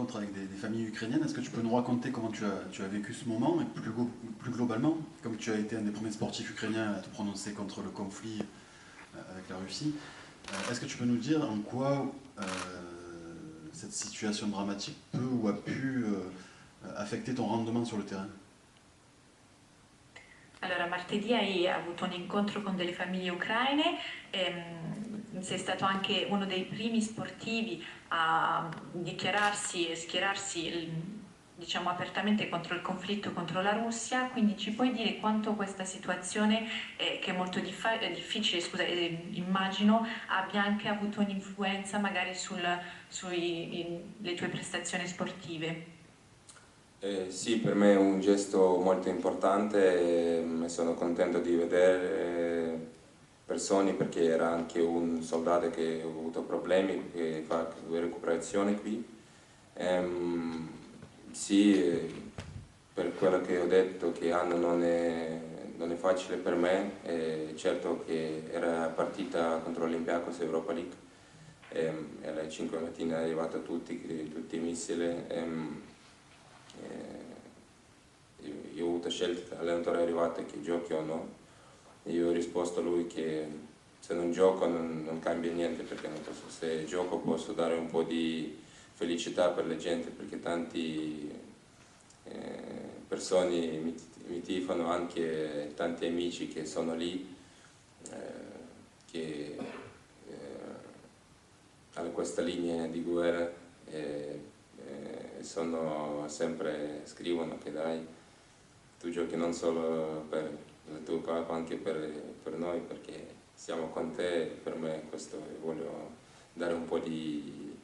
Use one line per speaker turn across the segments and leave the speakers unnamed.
rencontres avec des familles ukrainiennes. Est-ce que tu peux nous raconter comment tu as vécu ce moment et plus globalement, comme tu as été un des premiers sportifs ukrainiens à te prononcer contre le conflit avec la Russie, est-ce que tu peux nous dire en quoi cette situation dramatique peut ou a pu affecter ton rendement sur le terrain?
Allora, martedì hai avuto un incontro con delle famiglie ucraine, sei stato anche uno dei primi sportivi a dichiararsi e schierarsi, diciamo, apertamente contro il conflitto contro la Russia, quindi ci puoi dire quanto questa situazione, che è molto difficile, scusa, immagino, abbia anche avuto un'influenza magari sulle tue prestazioni sportive?
Sì, per me è un gesto molto importante e sono contento di vedere persone perché era anche un soldato che ha avuto problemi, che fa recuperazione qui. Sì, per quello che ho detto che Anna non è facile per me, certo che era partita contro l'Olympiacos Europa League, alle 5 mattina è arrivato tutti i missili. Io ho avuto scelta, l'allenatore è arrivato che giochi o no. Io ho risposto a lui che se non gioco non cambia niente, perché non posso, se gioco posso dare un po' di felicità per la gente, perché tanti persone mi tifano, anche tanti amici che sono lì, che hanno questa linea di guerra. Scrivono che dai, tu giochi non solo per il tuo corpo, anche per noi, perché siamo con te. Per me questo voglio dare un po' di,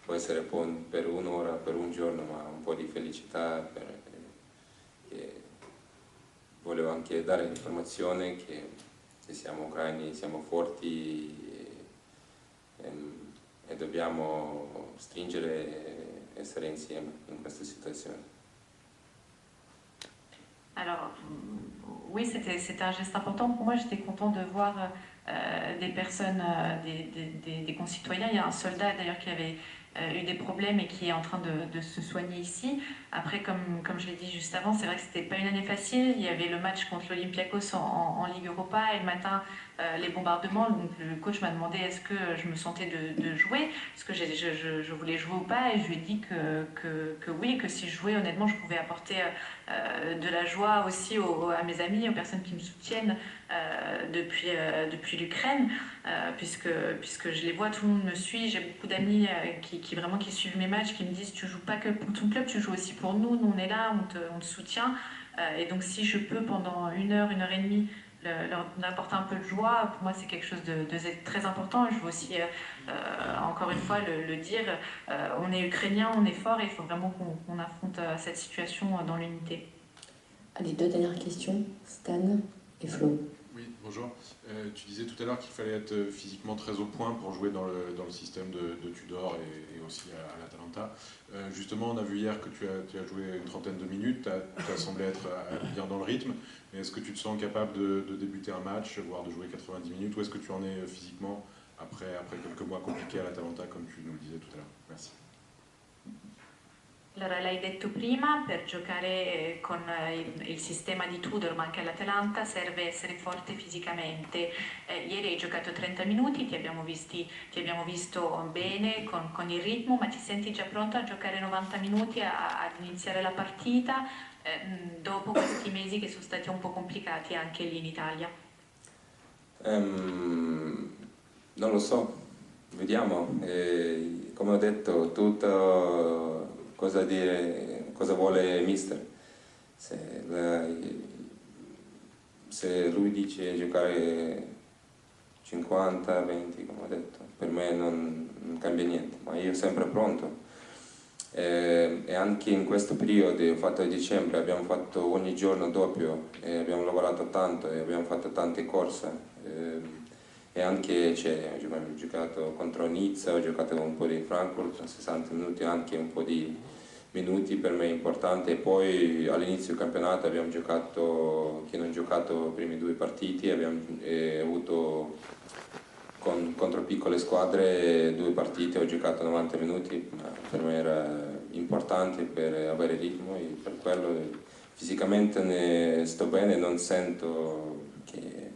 può essere per un'ora, per un giorno, ma un po' di felicità, volevo anche dare l'informazione che siamo ucraini, siamo forti e dobbiamo stringere e essere insieme in questa situazione.
Alors, oui, c'était un geste important pour moi. J'étais content de voir des personnes, des concitoyens. Il y a un soldat d'ailleurs qui avait eu des problèmes et qui est en train de se soigner ici. Après, comme je l'ai dit juste avant, c'est vrai que c'était pas une année facile. Il y avait le match contre l'Olympiakos en Ligue Europa et le matin, les bombardements. Donc le coach m'a demandé est-ce que je me sentais de jouer, est-ce que je voulais jouer ou pas, et je lui ai dit que oui, que si je jouais, honnêtement, je pouvais apporter de la joie aussi à mes amis, aux personnes qui me soutiennent depuis l'Ukraine, puisque je les vois, tout le monde me suit. J'ai beaucoup d'amis qui suivent mes matchs, qui me disent tu joues pas que pour ton club, tu joues aussi pour nous, on est là, on te soutient. Et donc si je peux pendant une heure et demie leur apporter un peu de joie, pour moi c'est quelque chose de très important. Je veux aussi encore une fois le dire, on est ukrainien, on est fort et il faut vraiment qu'on affronte cette situation dans l'unité.
Allez, deux dernières questions, Stan et Flo.
Oui, bonjour. Tu disais tout à l'heure qu'il fallait être physiquement très au point pour jouer dans le système de Tudor et aussi à l'Atalanta. Justement, on a vu hier que tu as joué une trentaine de minutes, tu as semblé être bien dans le rythme, mais est-ce que tu te sens capable de débuter un match, voire de jouer 90 minutes, ou est-ce que tu en es physiquement après quelques mois compliqués à l'Atalanta, comme tu nous le disais tout à l'heure? Merci.
Allora, l'hai detto prima, per giocare con il sistema di Tudor ma anche all'Atalanta serve essere forte fisicamente. Ieri hai giocato 30 minuti, ti abbiamo visto bene con il ritmo, ma ti senti già pronto a giocare 90 minuti, ad iniziare la partita, dopo questi mesi che sono stati un po' complicati anche lì in Italia?
Non lo so, vediamo. Come ho detto, tutto cosa dire, cosa vuole mister. Se lui dice giocare 50-20, come ho detto, per me non cambia niente, ma io sempre pronto. E anche in questo periodo, ho fatto a dicembre, abbiamo fatto ogni giorno doppio, abbiamo lavorato tanto e abbiamo fatto tante corse. E anche ho giocato contro Nizza, ho giocato un po' di Frankfurt, 60 minuti, anche un po' di minuti per me importante. E poi all'inizio del campionato abbiamo giocato, chi non ha giocato i primi due partiti, abbiamo avuto contro piccole squadre 2 partite, ho giocato 90 minuti, ma per me era importante per avere ritmo e per quello fisicamente ne sto bene, non sento che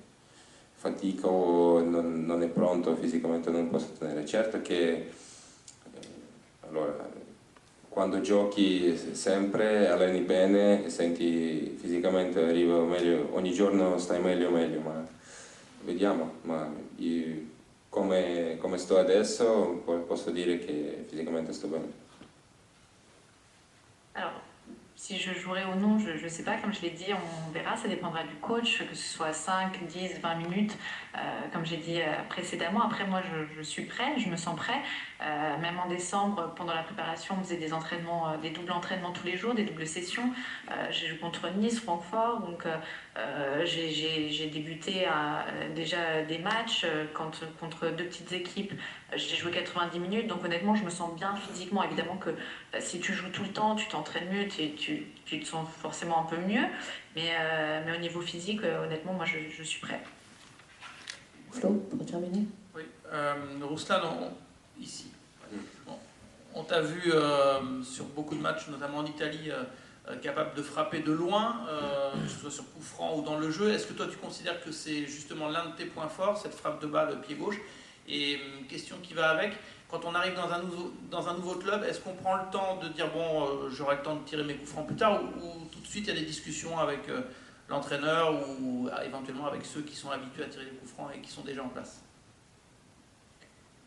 fatico o non è pronto fisicamente, non posso tenere. Certo che allora, quando giochi sempre, alleni bene e senti fisicamente arrivo meglio, ogni giorno stai meglio, ma vediamo. Ma io, come sto adesso posso dire che fisicamente sto bene.
Alors, si je jouerai ou non, je ne sais pas, comme je l'ai dit, on verra, ça dépendra du coach, que ce soit 5, 10, 20 minutes, comme j'ai dit précédemment. Après, moi, je suis prêt, je me sens prêt. Même en décembre, pendant la préparation, on faisait des entraînements, des doubles entraînements tous les jours, des doubles sessions. J'ai joué contre Nice, Francfort, donc j'ai débuté déjà des matchs contre 2 petites équipes. J'ai joué 90 minutes, donc honnêtement, je me sens bien physiquement. Évidemment que si tu joues tout le temps, tu t'entraînes mieux, tu te sens forcément un peu mieux. Mais au niveau physique, honnêtement, moi, je suis prêt.
Flo, pour terminer.
Oui, Ruslan, ici. On t'a vu sur beaucoup de matchs, notamment en Italie, capable de frapper de loin, que ce soit sur coup franc ou dans le jeu. Est-ce que toi tu considères que c'est justement l'un de tes points forts, cette frappe de balle pied gauche? Et question qui va avec, quand on arrive dans un nouveau club, est-ce qu'on prend le temps de dire bon, j'aurai le temps de tirer mes coups francs plus tard, ou tout de suite il y a des discussions avec l'entraîneur ou éventuellement avec ceux qui sont habitués à tirer les coups francs et qui sont déjà en place?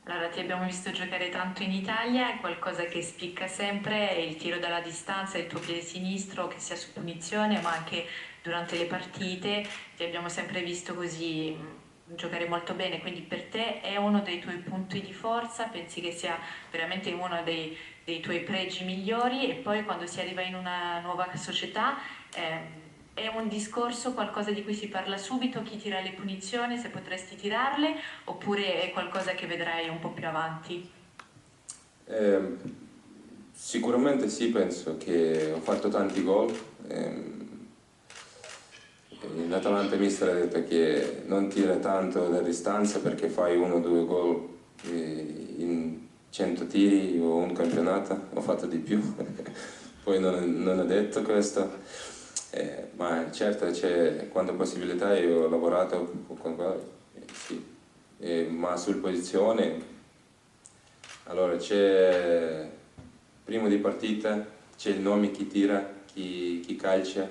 Allora, ti abbiamo visto giocare tanto in Italia, qualcosa che spicca sempre è il tiro dalla distanza, il tuo piede sinistro, che sia su punizione, ma anche durante le partite. Ti abbiamo sempre visto così giocare molto bene, quindi per te è uno dei tuoi punti di forza? Pensi che sia veramente uno dei tuoi pregi migliori? E poi quando si arriva in una nuova società, è un discorso, qualcosa di cui si parla subito, chi tira le punizioni, se potresti tirarle, oppure è qualcosa che vedrai un po' più avanti?
Sicuramente sì, penso che ho fatto tanti gol. In Atalanta mister ha detto che non tira tanto da distanza perché fai 1 o 2 gol in 100 tiri o un campionato, ho fatto di più. Poi non ha detto questo. Ma certo quando ho possibilità io ho lavorato con sì. Ma sul posizione allora c'è prima di partita c'è il nome chi tira, chi calcia,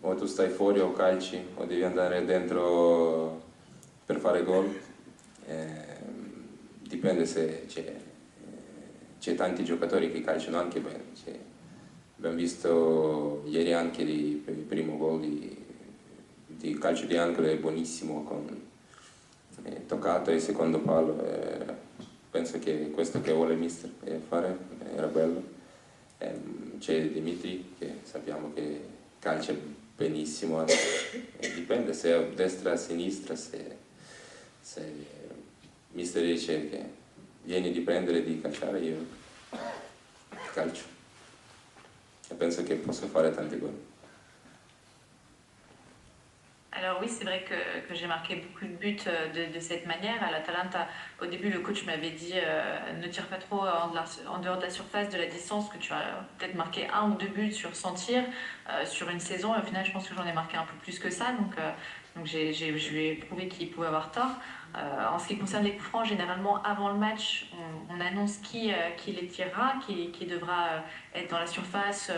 o tu stai fuori o calci o devi andare dentro per fare gol, dipende se c'è tanti giocatori che calciano anche bene. Abbiamo visto ieri anche il primo gol di calcio di angolo, è buonissimo, toccato il secondo palo. Penso che questo che vuole il mister fare era bello. C'è Dimitri che sappiamo che calcia benissimo, dipende se è a destra o a sinistra, se il mister dice che vieni di prendere e di calciare, io calcio. Et penso che posso fare tanti gol.
Alors oui, c'est vrai que j'ai marqué beaucoup de buts de cette manière. À l'Atalanta, au début, le coach m'avait dit ne tire pas trop en dehors de la surface, de la distance, que tu as peut-être marqué 1 ou 2 buts sur 100 tirs sur une saison. Et au final, je pense que j'en ai marqué un peu plus que ça. Donc je lui ai prouvé qu'il pouvait avoir tort. En ce qui concerne les coups francs, généralement avant le match, on annonce qui les tirera, qui devra être dans la surface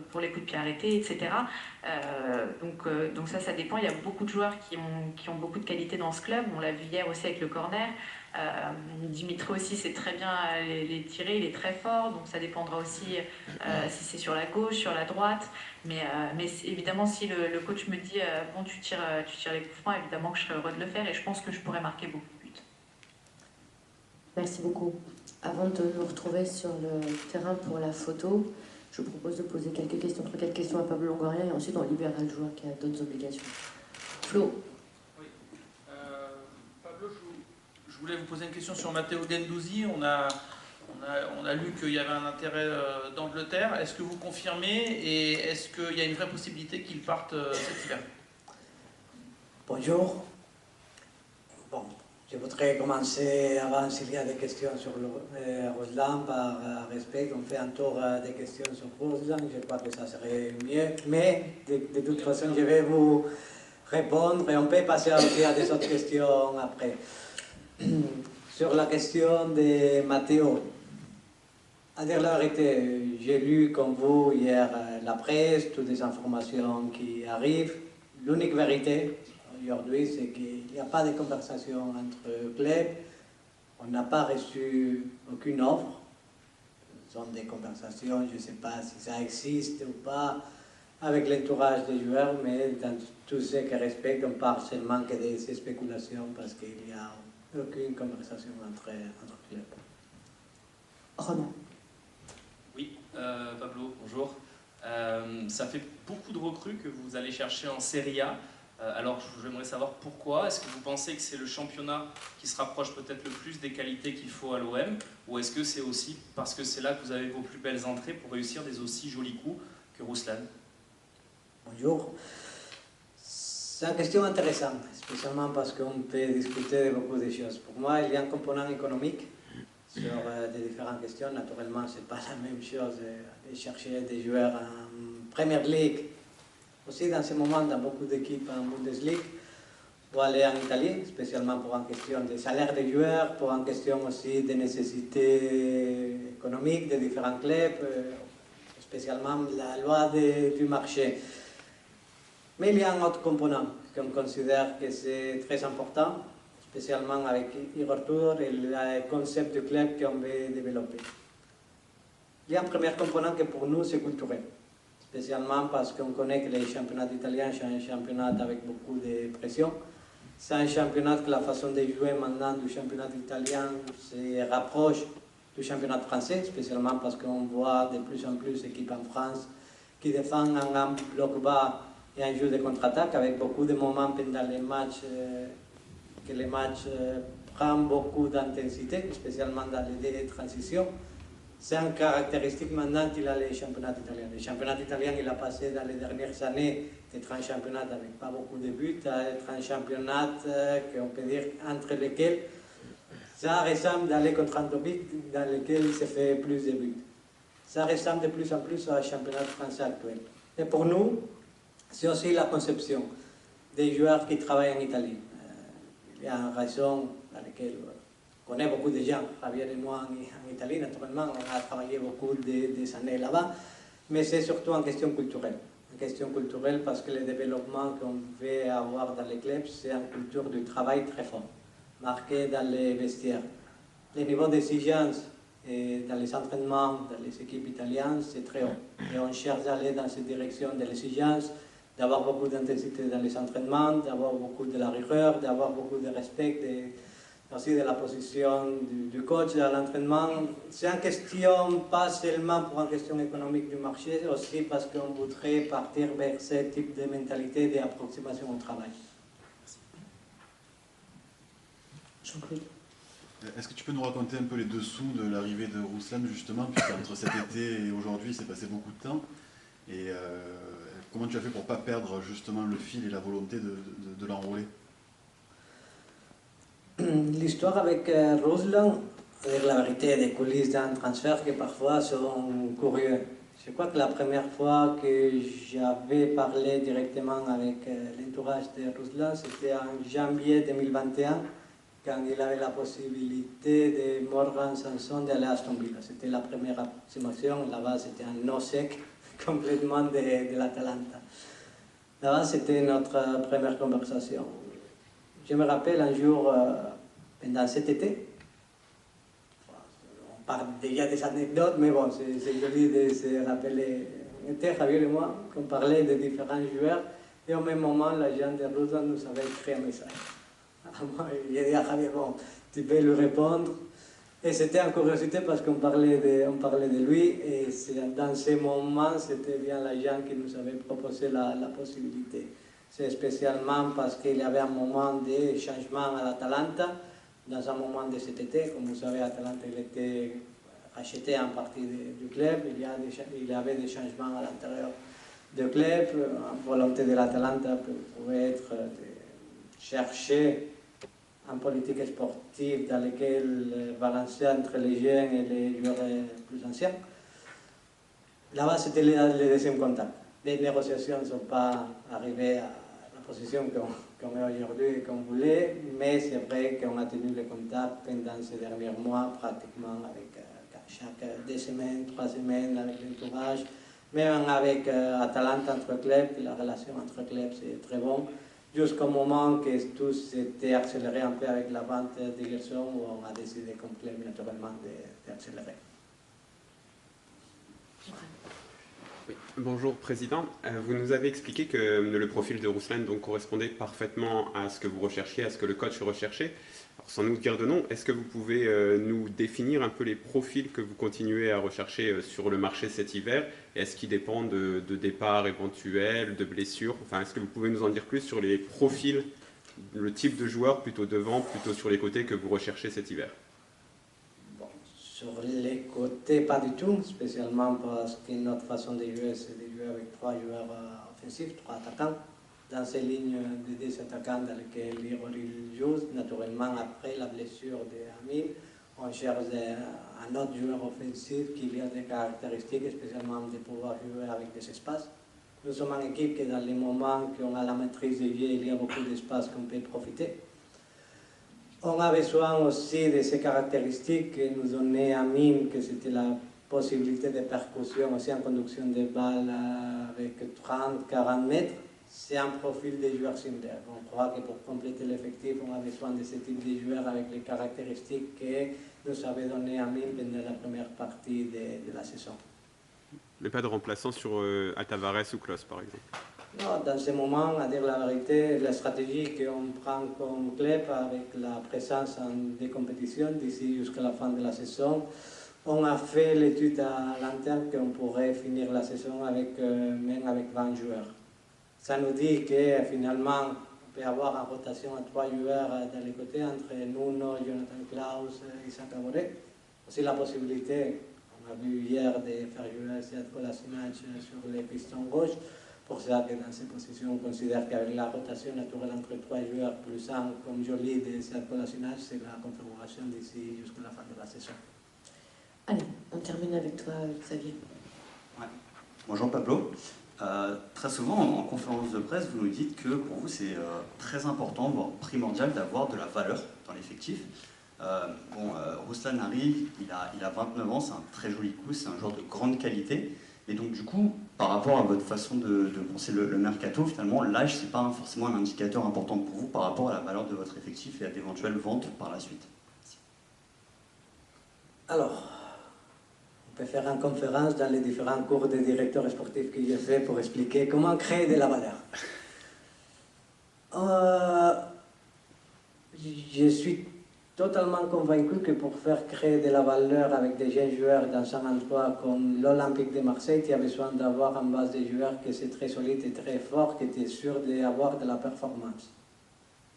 pour les coups de pied arrêtés, etc. Donc ça dépend. Il y a beaucoup de joueurs qui ont beaucoup de qualité dans ce club. On l'a vu hier aussi avec le corner. Dimitri aussi sait très bien les tirer, il est très fort, donc ça dépendra aussi si c'est sur la gauche, sur la droite. Mais évidemment, si le coach me dit bon, tu tires les coups francs, évidemment que je serai heureux de le faire et je pense que je pourrais marquer beaucoup de buts.
Merci beaucoup. Avant de nous retrouver sur le terrain pour la photo, je vous propose de poser quelques questions, 3-4 questions à Pablo Longoria et ensuite on libérera le joueur qui a d'autres obligations. Flo.
Oui. Pablo, je voulais vous poser une question sur Matteo Guendouzi. On a lu qu'il y avait un intérêt d'Angleterre. Est-ce que vous confirmez et est-ce qu'il y a une vraie possibilité qu'il parte cet hiver?
Bonjour. Bon, Je voudrais commencer, avant s'il y a des questions sur Ruslan, par respect, on fait un tour des questions sur Ruslan, je crois que ça serait mieux. Mais de toute façon, je vais vous répondre et on peut passer aussi à des autres questions après. Sur la question de Matteo, à dire la vérité, j'ai lu comme vous hier la presse, toutes les informations qui arrivent. L'unique vérité aujourd'hui, c'est qu'il n'y a pas de conversation entre clubs. On n'a pas reçu aucune offre. Ce sont des conversations, je ne sais pas si ça existe ou pas, avec l'entourage des joueurs, mais dans tout ce qui respecte, on parle seulement que de ces spéculations parce qu'il n'y a aucune conversation entre clubs.
Romain.
Oui, Pablo, bonjour. Ça fait beaucoup de recrues que vous allez chercher en Serie A. Alors j'aimerais savoir pourquoi. Est-ce que vous pensez que c'est le championnat qui se rapproche peut-être le plus des qualités qu'il faut à l'OM, ou est-ce que c'est aussi parce que c'est là que vous avez vos plus belles entrées pour réussir des aussi jolis coups que Ruslan?
Bonjour. C'est une question intéressante, spécialement parce qu'on peut discuter de beaucoup de choses. Pour moi, il y a un component économique sur des différentes questions. Naturellement, ce n'est pas la même chose de chercher des joueurs en Premier League, aussi dans ce moment dans beaucoup d'équipes en Bundesliga, ou aller en Italie, spécialement pour une question de salaire des joueurs, pour une question aussi de nécessités économiques de différents clubs, spécialement la loi du marché. Mais il y a un autre component qu'on considère que c'est très important, spécialement avec Igor Tudor et le concept de club qu'on veut développer. Il y a un premier component qui pour nous c'est culturel, spécialement parce qu'on connaît que les championnats italiens sont un championnat avec beaucoup de pression. C'est un championnat que la façon de jouer maintenant du championnat italien se rapproche du championnat français, spécialement parce qu'on voit de plus en plus d'équipes en France qui défendent un bloc bas et un jeu de contre-attaque avec beaucoup de moments pendant les matchs que les matchs prennent beaucoup d'intensité, spécialement dans les délais de transition. C'est une caractéristique maintenant qu'il a les championnats italiens. Le championnat italien, il a passé dans les dernières années d'être un championnat avec pas beaucoup de buts à être un championnat qu'on peut dire entre lesquels ça ressemble dans les contre-topiques dans lesquels il se fait plus de buts. Ça ressemble de plus en plus au championnat français actuel. Et pour nous, c'est aussi la conception des joueurs qui travaillent en Italie. Il y a une raison dans laquelle on connaît beaucoup de gens, Javier et moi en Italie, naturellement, on a travaillé beaucoup des années là-bas, mais c'est surtout une question culturelle. Une question culturelle parce que le développement qu'on veut avoir dans les clubs, c'est une culture du travail très fort, marquée dans les vestiaires. Le niveau d'exigence dans les entraînements, dans les équipes italiennes, c'est très haut. Et on cherche à aller dans cette direction de l'exigence, d'avoir beaucoup d'intensité dans les entraînements, d'avoir beaucoup de la rigueur, d'avoir beaucoup de respect, aussi de la position du coach à l'entraînement. C'est une question pas seulement pour une question économique du marché, aussi parce qu'on voudrait partir vers ce type de mentalité d'approximation au travail.
Jean-Claude.
Est-ce que tu peux nous raconter un peu les dessous de l'arrivée de Ruslan, justement, puisqu'entre cet été et aujourd'hui, il s'est passé beaucoup de temps. Et comment tu as fait pour ne pas perdre justement le fil et la volonté de l'enrôler?
L'histoire avec Ruslan, c'est la vérité des coulisses d'un transfert qui parfois sont curieux. Je crois que la première fois que j'avais parlé directement avec l'entourage de Ruslan, c'était en janvier 2021, quand il avait la possibilité de Morgan Sanson d'aller à Aston Villa. C'était la première approximation. Là-bas, c'était un no sec complètement de l'Atalanta. Là-bas, c'était notre première conversation. Je me rappelle un jour, pendant cet été, on parle déjà des anecdotes, mais bon, c'est joli de se rappeler. On était, Javier et moi, qu'on parlait de différents joueurs, et au même moment, l'agent de Ruslan nous avait écrit un message. J'ai dit à Javier, bon, tu peux lui répondre. Et c'était en curiosité parce qu'on parlait de lui, et dans ces moments, c'était bien l'agent qui nous avait proposé la possibilité. C'est spécialement parce qu'il y avait un moment de changement à l'Atalanta, dans un moment de cet été. Comme vous savez, Atalanta il était racheté en partie du club, il y avait des changements à l'intérieur du club. La volonté de l'Atalanta pouvait être de chercher en politique sportive dans laquelle balancer entre les jeunes et les joueurs plus anciens. Là-bas, c'était le deuxième contact. Les négociations ne sont pas arrivées à la position qu'on est aujourd'hui et qu'on voulait, mais c'est vrai qu'on a tenu le contact pendant ces derniers mois, pratiquement avec chaque 2 semaines, 3 semaines, avec l'entourage. Même avec Atalanta entre clubs, la relation entre clubs c'est très bon. Jusqu'au moment que tout s'était accéléré un peu avec la vente de Gerson, où on a décidé comme club naturellement d'accélérer.
Oui. Bonjour Président, vous nous avez expliqué que le profil de Ruslan donc correspondait parfaitement à ce que vous recherchiez, à ce que le coach recherchait. Alors, sans nous dire de nom, est-ce que vous pouvez nous définir un peu les profils que vous continuez à rechercher sur le marché cet hiver? Est-ce qu'ils dépendent de départs éventuels, de blessures? Enfin, est-ce que vous pouvez nous en dire plus sur les profils, le type de joueur, plutôt devant, plutôt sur les côtés que vous recherchez cet hiver?
Sur les côtés, pas du tout, spécialement parce que notre façon de jouer, c'est de jouer avec 3 joueurs offensifs, 3 attaquants. Dans ces lignes de 2 attaquants dans lesquelles il joue, naturellement, après la blessure d'Amin, on cherche un autre joueur offensif qui a des caractéristiques, spécialement de pouvoir jouer avec des espaces. Nous sommes une équipe qui, dans les moments qu'on a la maîtrise du jeu, il y a beaucoup d'espace qu'on peut profiter. On a besoin aussi de ces caractéristiques que nous donnait Amin, que c'était la possibilité de percussion aussi en conduction de balles avec 30-40 mètres. C'est un profil de joueur similaire. On croit que pour compléter l'effectif, on a besoin de ce type de joueur avec les caractéristiques que nous avait donné Amin pendant la première partie de la saison.
Mais pas de remplaçant sur Tavares ou Klose, par exemple?
Non, dans ce moment, à dire la vérité, la stratégie qu'on prend comme club avec la présence en des compétitions d'ici jusqu'à la fin de la saison, on a fait l'étude à l'interne qu'on pourrait finir la saison avec, même avec 20 joueurs. Ça nous dit que finalement, on peut avoir en rotation à 3 joueurs dans les côtés entre Nuno, Jonathan Klaus et Isaac Aboré. Aussi la possibilité, on a vu hier, de faire jouer Sead Kolasinac sur les pistons gauche. Pour ça que dans ces positions, on considère qu'avec la rotation naturelle entre 3 joueurs plus 1 comme Joly et Sead Kolasinac, c'est la configuration d'ici jusqu'à la fin de la saison.
Allez, on termine avec toi, Xavier.
Ouais. Bonjour Pablo. Très souvent en conférence de presse, vous nous dites que pour vous c'est très important, voire primordial d'avoir de la valeur dans l'effectif. Ruslan arrive, il a 29 ans, c'est un très joli coup, c'est un joueur de grande qualité. Et donc du coup, par rapport à votre façon de penser le mercato, finalement l'âge c'est pas forcément un indicateur important pour vous par rapport à la valeur de votre effectif et à d'éventuelles ventes par la suite.
Alors, on peut faire une conférence dans les différents cours de directeurs sportifs que j'ai fait pour expliquer comment créer de la valeur. Je suis totalement convaincu que pour faire créer de la valeur avec des jeunes joueurs dans un endroit comme l'Olympique de Marseille, tu as besoin d'avoir en base des joueurs qui sont très solides et très forts, qui tu es sûr d'avoir de la performance.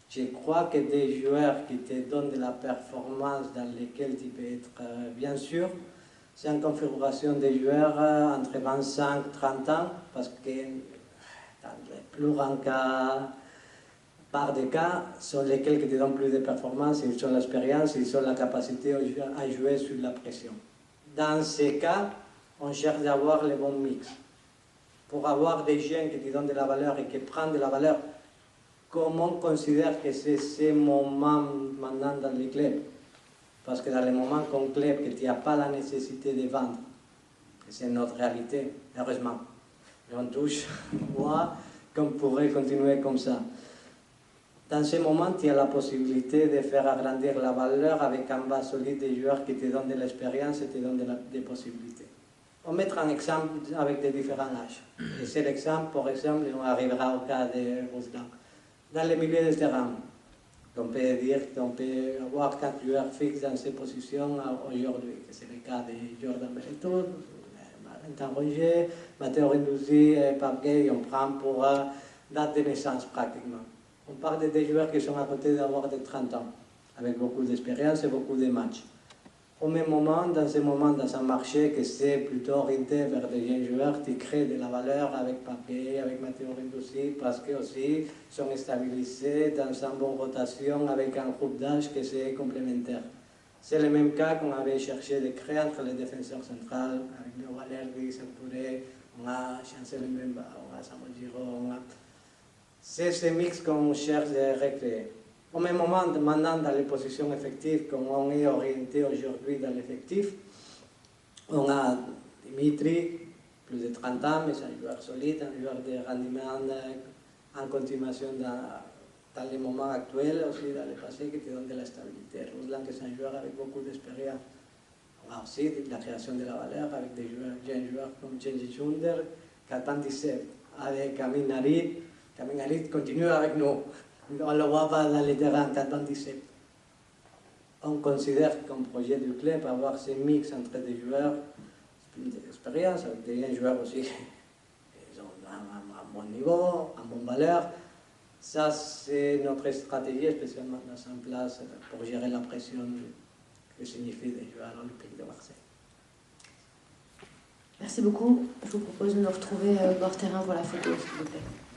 Je crois que des joueurs qui te donnent de la performance dans lesquels tu peux être bien sûr, c'est une configuration des joueurs entre 25 et 30 ans, parce que dans les plus grands cas, par des cas, sont lesquels qui te donnent plus de performance, ils ont l'expérience, ils ont la capacité à jouer sous la pression. Dans ces cas, on cherche d'avoir le bon mix. Pour avoir des jeunes qui te donnent de la valeur et qui prennent de la valeur, comment on considère que c'est ce moment maintenant dans les clubs? Parce que dans les moments comme club, que tu n'as pas la nécessité de vendre, c'est notre réalité, heureusement. Et on touche moi qu'on pourrait continuer comme ça. Dans ce moment, tu as la possibilité de faire agrandir la valeur avec un bas solide des joueurs qui te donnent de l'expérience et te donnent des possibilités. On mettra un exemple avec des différents âges. Et c'est l'exemple, par exemple, on arrivera au cas de Ruslan. Dans le milieu de terrain, on peut dire qu'on peut avoir 4 joueurs fixes dans ces positions aujourd'hui. C'est le cas de Jordan Beletour, Valentin Roger, Matteo Rendouzi et Pape Gay, on prend pour date de naissance pratiquement. On parle de des joueurs qui sont à côté d'avoir de 30 ans, avec beaucoup d'expérience et beaucoup de matchs. au même moment, dans un marché qui c'est plutôt orienté vers des jeunes joueurs qui créent de la valeur avec papier, avec matière aussi, parce qu'ils aussi sont stabilisés dans une bonne rotation avec un groupe d'âge qui c'est complémentaire. C'est le même cas qu'on avait cherché de créer entre les défenseurs centrales, avec Léo Valerdi, Touré, on a Chancel Mbemba, on a Samuel Giroud, c'est ce mix qu'on cherche de recréer. Au même moment, maintenant, dans les positions effectives, comme on est orienté aujourd'hui dans l'effectif, on a Dimitri, plus de 30 ans, mais c'est un joueur solide, un joueur de rendement en continuation dans les moments actuels, aussi dans le passé, qui te donne de la stabilité. Ruslan, qui est un joueur avec beaucoup d'expérience. On a aussi la création de la valeur avec des jeunes joueurs comme Genji Chunder, 97, avec Amin Harit. Amin Harit continue avec nous. On le voit pas dans les terrains, 97. On considère comme projet du club avoir ce mix entre des joueurs d'expérience, avec des joueurs aussi qui ont un bon niveau, un bon valeur. Ça, c'est notre stratégie, spécialement dans une place pour gérer la pression que signifie des joueurs à l'Olympique de Marseille.
Merci beaucoup. Je vous propose de nous retrouver hors terrain pour la photo, s'il vous plaît.